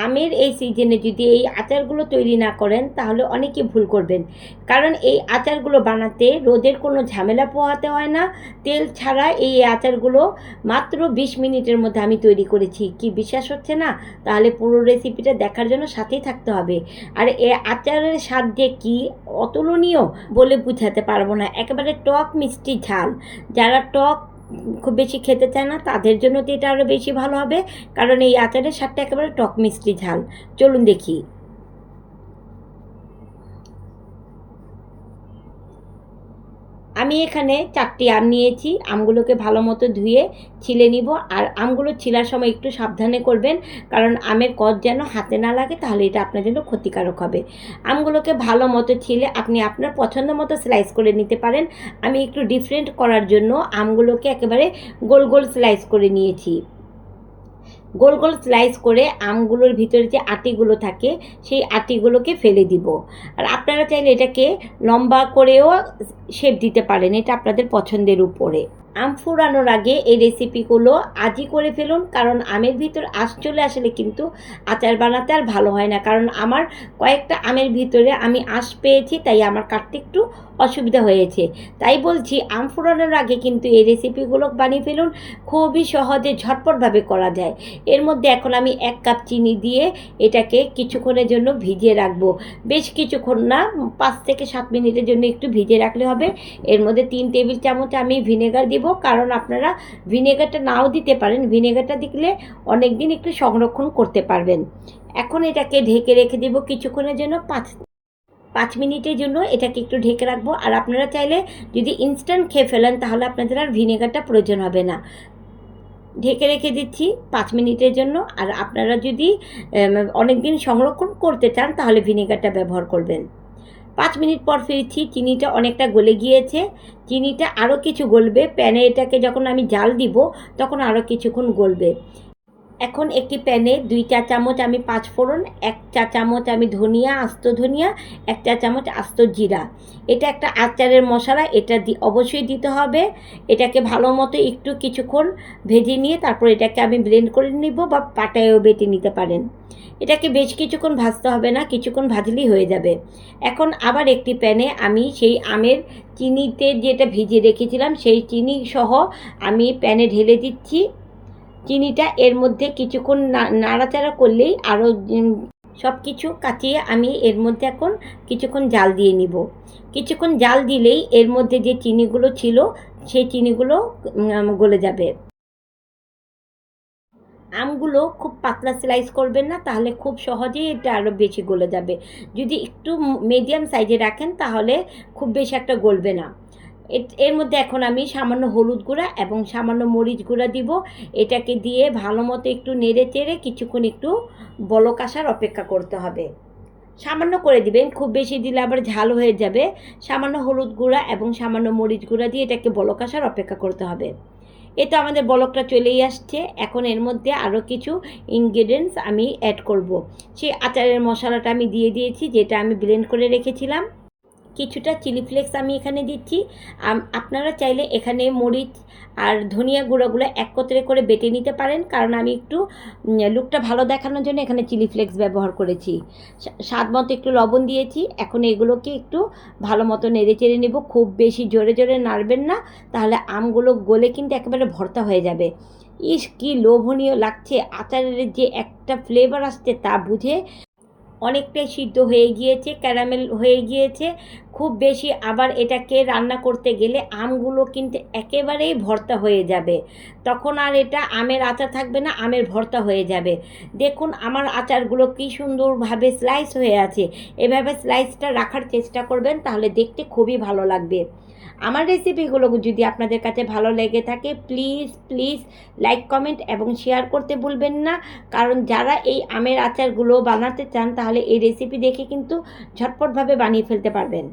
আমের এই সিজনে যদি এই আচারগুলো তৈরি না করেন তাহলে অনেকে ভুল করবেন। কারণ এই আচারগুলো বানাতে রোদের কোনো ঝামেলা পোহাতে হয় না। তেল ছাড়া এই আচারগুলো মাত্র 20 মিনিটের মধ্যে আমি তৈরি করেছি। কি বিশ্বাস হচ্ছে না? তাহলে পুরো রেসিপিটা দেখার জন্য সাথেই থাকতে হবে। আর এই আচারের স্বাদ যে কী অতুলনীয় বলে বুঝাতে পারবো না। একেবারে টক মিষ্টি ঝাল। যারা টক খুব বেশি খেতে চায় না তাদের জন্য তো এটা আরও বেশি ভালো হবে, কারণ এই আচারের স্বাদটা একেবারে টক মিষ্টি ঝাল। চলুন দেখি। আমি এখানে 4টি আম নিয়েছি। আমগুলোকে ভালো মতো ধুয়ে ছিলে নিব। আর আমগুলো ছিলার সময় একটু সাবধানে করবেন, কারণ আমের কষ যেন হাতে না লাগে, তাহলে এটা আপনার জন্য ক্ষতিকারক হবে। আমগুলোকে ভালো মতো ছিলে আপনি আপনার পছন্দ মতো স্লাইস করে নিতে পারেন। আমি একটু ডিফারেন্ট করার জন্য আমগুলোকে একেবারে গোল গোল স্লাইস করে নিয়েছি। গোল গোল স্লাইস করে আমগুলোর ভিতরে যে আটিগুলো থাকে সেই আটিগুলোকে ফেলে দিব। আর আপনারা চাইলে এটাকে লম্বা করেও শেপ দিতে পারেন, এটা আপনাদের পছন্দের উপরে। আম ফুরানোর আগে এই রেসিপিগুলো আজই করে ফেলুন, কারণ আমের ভিতর আঁশ চলে আসলে কিন্তু আচার বানাতে আর ভালো হয় না। কারণ আমার কয়েকটা আমের ভিতরে আমি আঁশ পেয়েছি, তাই আমার কাটতে একটু অসুবিধা হয়েছে। তাই বলছি আম ফুরানোর আগে কিন্তু এই রেসিপিগুলো বানিয়ে ফেলুন, খুবই সহজে ঝটপটভাবে করা যায়। এর মধ্যে এখন আমি 1 কাপ চিনি দিয়ে এটাকে কিছুক্ষণের জন্য ভিজিয়ে রাখবো। বেশ কিছুক্ষণ না, 5 থেকে 7 মিনিটের জন্য একটু ভিজিয়ে রাখলে হবে। এর মধ্যে 3 টেবিল চামচ আমি ভিনেগার দিব, কারণ আপনারা ভিনেগারটা নাও দিতে পারেন। ভিনেগারটা দিলে অনেক দিন একটু সংরক্ষণ করতে পারবেন। এখন এটাকে ঢেকে রেখে দেব কিছুক্ষণের জন্য, 5 মিনিটের জন্য এটাকে একটু ঢেকে রাখবো। আর আপনারা চাইলে যদি ইনস্ট্যান্ট খেয়ে ফেলেন তাহলে আপনাদের আর ভিনেগারটা প্রয়োজন হবে না। ঢেকে রেখে দিচ্ছি 5 মিনিটের জন্য। আর আপনারা যদি অনেক দিন সংরক্ষণ করতে চান তাহলে ভিনেগারটা ব্যবহার করবেন। 5 মিনিট পর ফিরছি, চিনিটা অনেকটা গলে গিয়েছে। চিনিটা আরও কিছু গলবে, প্যানে এটাকে যখন আমি জাল দিব তখন আরও কিছুক্ষণ গলবে। এখন একটি প্যানে 2 চা চামচ আমি 5 ফোড়ন, 1 চা চামচ আমি ধনিয়া, আস্ত ধনিয়া, 1 চা চামচ আস্ত জিরা। এটা একটা আচারের মশলা, এটা অবশ্যই দিতে হবে। এটাকে ভালো মতো একটু কিছুক্ষণ ভেজে নিয়ে তারপর এটাকে আমি ব্লেন্ড করে নিব, বা পাটায়ও বেটে নিতে পারেন। এটাকে বেশ কিছুক্ষণ ভাজতে হবে না, কিছুক্ষণ ভাজলেই হয়ে যাবে। এখন আবার একটি প্যানে আমি সেই আমের চিনিতে যেটা ভিজিয়ে রেখেছিলাম সেই চিনি সহ আমি প্যানে ঢেলে দিচ্ছি। চিনিটা এর মধ্যে কিছুক্ষণ নাড়াচাড়া করলেই আরও সব কিছু কাটিয়ে আমি এর মধ্যে এখন কিছুক্ষণ জাল দিয়ে নিব। কিছুক্ষণ জাল দিলেই এর মধ্যে যে চিনিগুলো ছিল সেই চিনিগুলো গলে যাবে। আমগুলো খুব পাতলা স্লাইস করবেন না, তাহলে খুব সহজেই এটা আরও বেশি গলে যাবে। যদি একটু মিডিয়াম সাইজে রাখেন তাহলে খুব বেশি একটা গলবে না। এর মধ্যে এখন আমি সামান্য হলুদ গুঁড়া এবং সামান্য মরিচ গুঁড়া দিব। এটাকে দিয়ে ভালো মতো একটু নেড়ে চেড়ে কিছুক্ষণ একটু বলক আসার অপেক্ষা করতে হবে। সামান্য করে দিবেন, খুব বেশি দিলে আবার ঝাল হয়ে যাবে। সামান্য হলুদ গুঁড়া এবং সামান্য মরিচ গুঁড়া দিয়ে এটাকে বলক আসার অপেক্ষা করতে হবে। তো আমাদের বলকটা চলেই আসছে। এখন এর মধ্যে আরও কিছু ইনগ্রেডিয়েন্টস আমি অ্যাড করব। সেই আচারের মশলাটা আমি দিয়ে দিয়েছি, যেটা আমি ব্লেন্ড করে রেখেছিলাম। কিছুটা চিলি ফ্লেক্স আমি এখানে দিচ্ছি। আপনারা চাইলে এখানে মরিচ আর ধনিয়া গুঁড়োগুলো একত্রে করে বেটে নিতে পারেন, কারণ আমি একটু লুকটা ভালো দেখানোর জন্য এখানে চিলি ফ্লেক্স ব্যবহার করেছি। স্বাদ মতো একটু লবণ দিয়েছি। এখন এগুলোকে একটু ভালো মতো নেড়ে চেড়ে নেব। খুব বেশি জোরে জোরে নাড়বেন না, তাহলে আমগুলো গলে কিন্তু একেবারে ভর্তা হয়ে যাবে। ইস, কি লোভনীয় লাগছে! আচারের যে একটা ফ্লেভার আসছে তা বুঝে। অনেকটাই সিদ্ধ হয়ে গিয়েছে, ক্যারামেল হয়ে গিয়েছে। খুব বেশি আবার এটাকে রান্না করতে গেলে আমগুলো কিন্তু একেবারেই ভর্তা হয়ে যাবে। তখন আর এটা আমের আচার থাকবে না, আমের ভর্তা হয়ে যাবে। দেখুন আমার আচারগুলো কী সুন্দরভাবে স্লাইস হয়ে আছে। এভাবে স্লাইসটা রাখার চেষ্টা করবেন, তাহলে দেখতে খুবই ভালো লাগবে। আমার রেসিপিগুলো যদি আপনাদের কাছে ভালো লেগে থাকে প্লিজ প্লিজ লাইক, কমেন্ট এবং শেয়ার করতে ভুলবেন না। কারণ যারা এই আমের আচারগুলো বানাতে চান তাহলে এই রেসিপি দেখে কিন্তু ঝটপটভাবে বানিয়ে ফেলতে পারবেন।